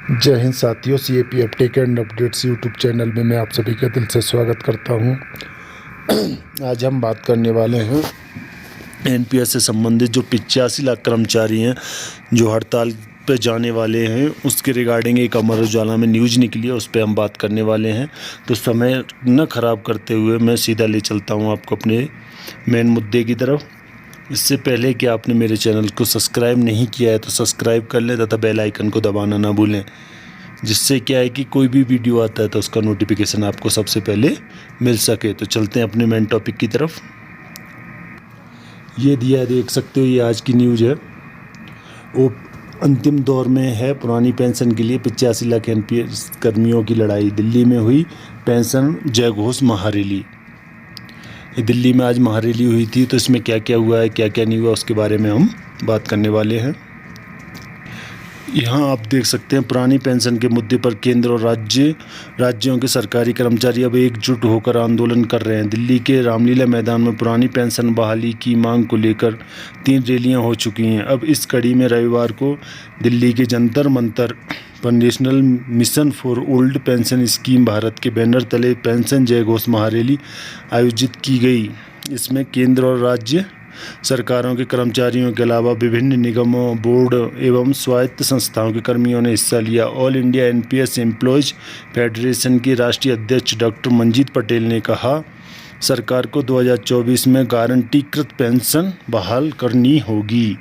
जय हिंद साथियों, CAPF tech and updates YouTube channel में मैं आप सभी का दिल से स्वागत करता हूं। आज हम बात करने वाले हैं NPS से संबंधित जो 85 लाख कर्मचारी हैं जो हड़ताल पे जाने वाले हैं, उसके रिगार्डिंग एक अमर उजाला में न्यूज़ निकली है, उस पर हम बात करने वाले हैं। तो समय न ख़राब करते हुए मैं सीधा ले चलता हूं आपको अपने मेन मुद्दे की तरफ। इससे पहले कि आपने मेरे चैनल को सब्सक्राइब नहीं किया है तो सब्सक्राइब कर लें तथा बेल आइकन को दबाना ना भूलें, जिससे क्या है कि कोई भी वीडियो आता है तो उसका नोटिफिकेशन आपको सबसे पहले मिल सके। तो चलते हैं अपने मेन टॉपिक की तरफ। ये दिया है, देख सकते हो, ये आज की न्यूज़ है। वो अंतिम दौर में है पुरानी पेंशन के लिए 85 लाख NPS कर्मियों की लड़ाई। दिल्ली में हुई पेंशन जय घोष महारैली। दिल्ली में आज महारैली हुई थी, तो इसमें क्या क्या हुआ है, क्या क्या नहीं हुआ, उसके बारे में हम बात करने वाले हैं। यहाँ आप देख सकते हैं पुरानी पेंशन के मुद्दे पर केंद्र और राज्यों के सरकारी कर्मचारी अब एकजुट होकर आंदोलन कर रहे हैं। दिल्ली के रामलीला मैदान में पुरानी पेंशन बहाली की मांग को लेकर 3 रैलियाँ हो चुकी हैं। अब इस कड़ी में रविवार को दिल्ली के जंतर मंतर पर national mission for old pension scheme Bharat के बैनर तले पेंशन जय घोष महारैली आयोजित की गई। इसमें केंद्र और राज्य सरकारों के कर्मचारियों के अलावा विभिन्न निगमों, बोर्ड एवं स्वायत्त संस्थाओं के कर्मियों ने हिस्सा लिया। All India NPS employees federation के राष्ट्रीय अध्यक्ष डॉक्टर मंजीत पटेल ने कहा, सरकार को 2024 में गारंटीकृत पेंशन बहाल करनी होगी।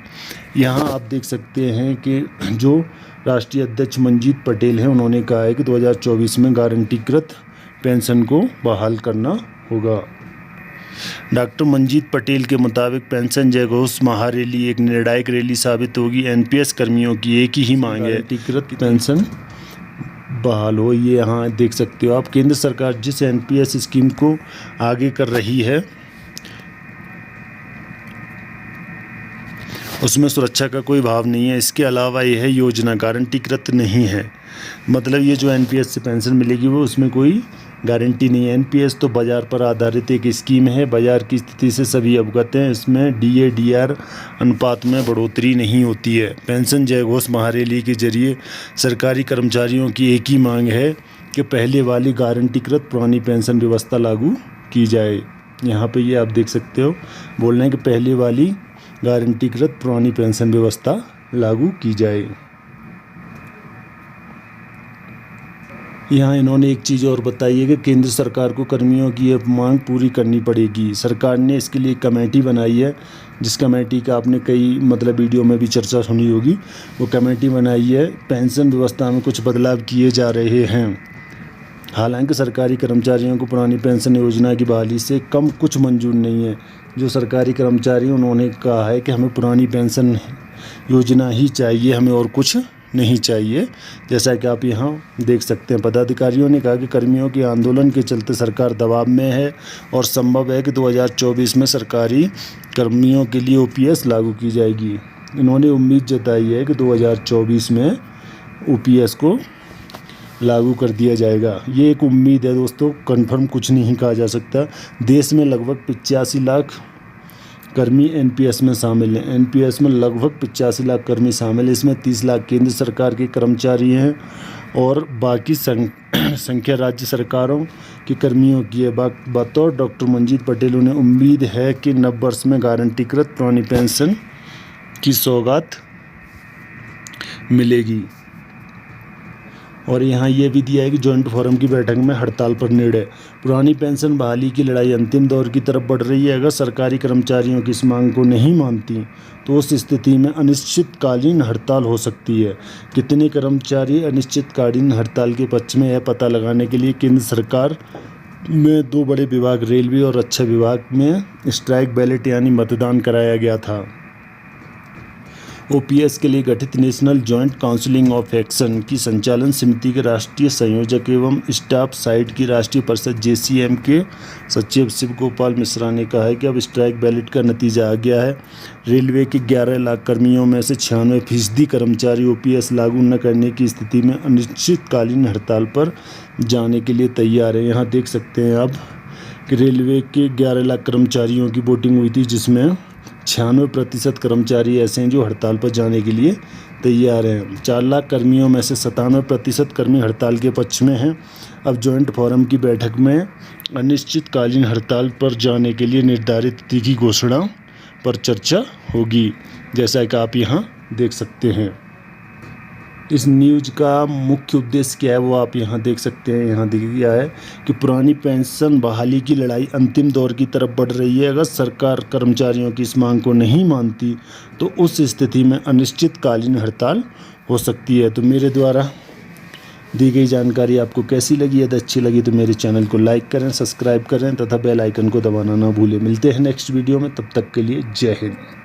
यहाँ आप देख सकते हैं कि जो राष्ट्रीय अध्यक्ष मंजीत पटेल हैं, उन्होंने कहा है कि 2024 में गारंटीकृत पेंशन को बहाल करना होगा। डॉक्टर मंजीत पटेल के मुताबिक पेंशन जय घोष महारैली एक निर्णायक रैली साबित होगी। NPS कर्मियों की एक ही मांग है, गारंटीकृत पेंशन बहाल हो। ये यहाँ देख सकते हो आप, केंद्र सरकार जिस NPS स्कीम को आगे कर रही है उसमें सुरक्षा का कोई भाव नहीं है। इसके अलावा यह योजना गारंटीकृत नहीं है, मतलब ये जो NPS से पेंशन मिलेगी वो उसमें कोई गारंटी नहीं है। NPS तो बाज़ार पर आधारित एक स्कीम है। बाज़ार की स्थिति से सभी अवगत हैं। इसमें DA/DR अनुपात में बढ़ोतरी नहीं होती है। पेंशन जय घोष महारैली के जरिए सरकारी कर्मचारियों की एक ही मांग है कि पहले वाली गारंटीकृत पुरानी पेंशन व्यवस्था लागू की जाए। यहाँ पे ये आप देख सकते हो, बोल रहे हैं कि पहले वाली गारंटीकृत पुरानी पेंशन व्यवस्था लागू की जाए। यहाँ इन्होंने एक चीज़ और बताई है कि केंद्र सरकार को कर्मियों की यह मांग पूरी करनी पड़ेगी। सरकार ने इसके लिए कमेटी बनाई है, जिस कमेटी का आपने कई वीडियो में भी चर्चा सुनी होगी। वो कमेटी बनाई है। पेंशन व्यवस्था में कुछ बदलाव किए जा रहे हैं। हालांकि सरकारी कर्मचारियों को पुरानी पेंशन योजना की बहाली से कम कुछ मंजूर नहीं है। जो सरकारी कर्मचारी, उन्होंने कहा है कि हमें पुरानी पेंशन योजना ही चाहिए, हमें और कुछ नहीं चाहिए। जैसा कि आप यहाँ देख सकते हैं, पदाधिकारियों ने कहा कि कर्मियों के आंदोलन के चलते सरकार दबाव में है और संभव है कि 2024 में सरकारी कर्मियों के लिए OPS लागू की जाएगी। इन्होंने उम्मीद जताई है कि 2024 में OPS को लागू कर दिया जाएगा। ये एक उम्मीद है दोस्तों, कंफर्म कुछ नहीं कहा जा सकता। देश में लगभग 85 लाख कर्मी NPS में शामिल हैं। NPS में लगभग 85 लाख कर्मी शामिल हैं। इसमें 30 लाख केंद्र सरकार के कर्मचारी हैं और बाकी संख्या राज्य सरकारों के कर्मियों की है। बतौर डॉक्टर मंजीत पटेल, उन्हें उम्मीद है कि नव वर्ष में गारंटीकृत पुरानी पेंशन की सौगात मिलेगी। और यहाँ ये भी दिया है कि जॉइंट फोरम की बैठक में हड़ताल पर निर्णय। पुरानी पेंशन बहाली की लड़ाई अंतिम दौर की तरफ बढ़ रही है। अगर सरकारी कर्मचारियों की इस मांग को नहीं मानती तो उस स्थिति में अनिश्चितकालीन हड़ताल हो सकती है। कितने कर्मचारी अनिश्चितकालीन हड़ताल के पक्ष में, यह पता लगाने के लिए केंद्र सरकार में 2 बड़े विभाग, रेलवे और रक्षा विभाग में स्ट्राइक बैलेट यानी मतदान कराया गया था। OPS के लिए गठित national joint council of action की संचालन समिति के राष्ट्रीय संयोजक एवं स्टाफ साइड की राष्ट्रीय परिषद JCM के सचिव शिव गोपाल मिश्रा ने कहा है कि अब स्ट्राइक बैलेट का नतीजा आ गया है। रेलवे के 11 लाख कर्मियों में से 96% कर्मचारी OPS लागू न करने की स्थिति में अनिश्चितकालीन हड़ताल पर जाने के लिए तैयार है। यहाँ देख सकते हैं आप कि रेलवे के 11 लाख कर्मचारियों की वोटिंग हुई थी, जिसमें 96% कर्मचारी ऐसे हैं जो हड़ताल पर जाने के लिए तैयार हैं। 4 लाख कर्मियों में से 97% कर्मी हड़ताल के पक्ष में हैं। अब जॉइंट फोरम की बैठक में अनिश्चितकालीन हड़ताल पर जाने के लिए निर्धारित तिथि की घोषणा पर चर्चा होगी, जैसा कि आप यहाँ देख सकते हैं। इस न्यूज़ का मुख्य उद्देश्य क्या है वो आप यहाँ देख सकते हैं। यहाँ दिया है कि पुरानी पेंशन बहाली की लड़ाई अंतिम दौर की तरफ बढ़ रही है। अगर सरकार कर्मचारियों की इस मांग को नहीं मानती तो उस स्थिति में अनिश्चितकालीन हड़ताल हो सकती है। तो मेरे द्वारा दी गई जानकारी आपको कैसी लगी? यदि अच्छी लगी तो मेरे चैनल को लाइक करें, सब्सक्राइब करें तथा बेल आइकन को दबाना ना भूलें। मिलते हैं नेक्स्ट वीडियो में, तब तक के लिए जय हिंद।